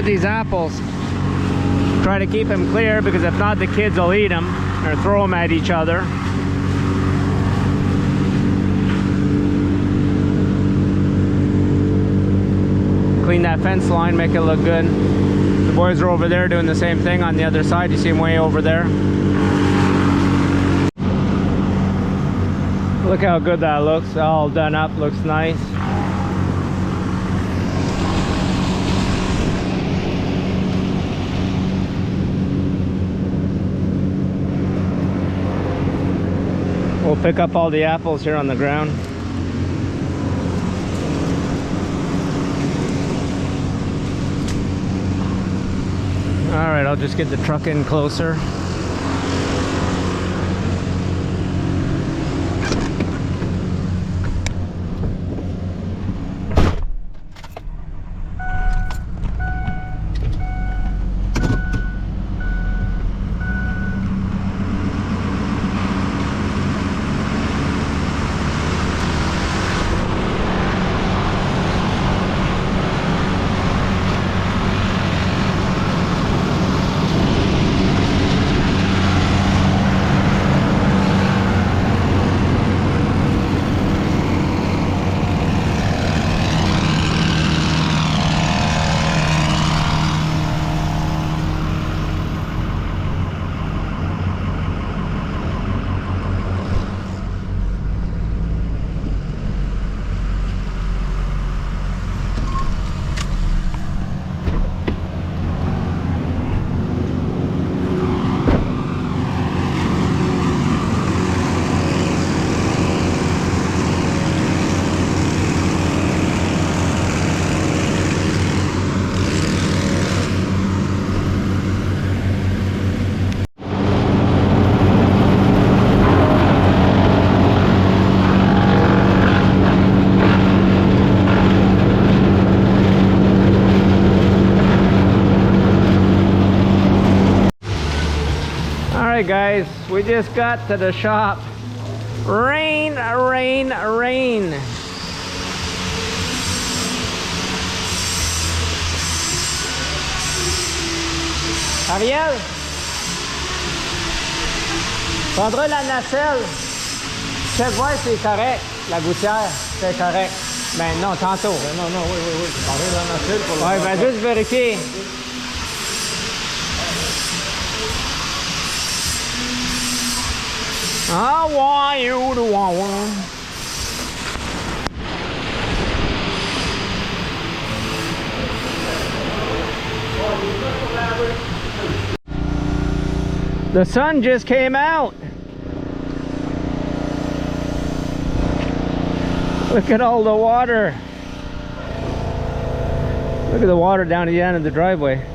of these apples. Try to keep them clear, because if not, the kids will eat them or throw them at each other. Clean that fence line, make it look good. The boys are over there doing the same thing on the other side. You see them way over there. Look how good that looks, all done up, looks nice. We'll pick up all the apples here on the ground. Alright, I'll just get the truck in closer. Alright guys, we just got to the shop. Rain, rain, rain. Ariel, prendras la nacelle. Check voir si c'est correct, la gouttière, c'est correct. Ben non, tantôt. Non, non, oui. Prendrai la nacelle pour le... Ouais, ben juste vérifier. I want you to want one. The sun just came out. Look at all the water. Look at the water down at the end of the driveway.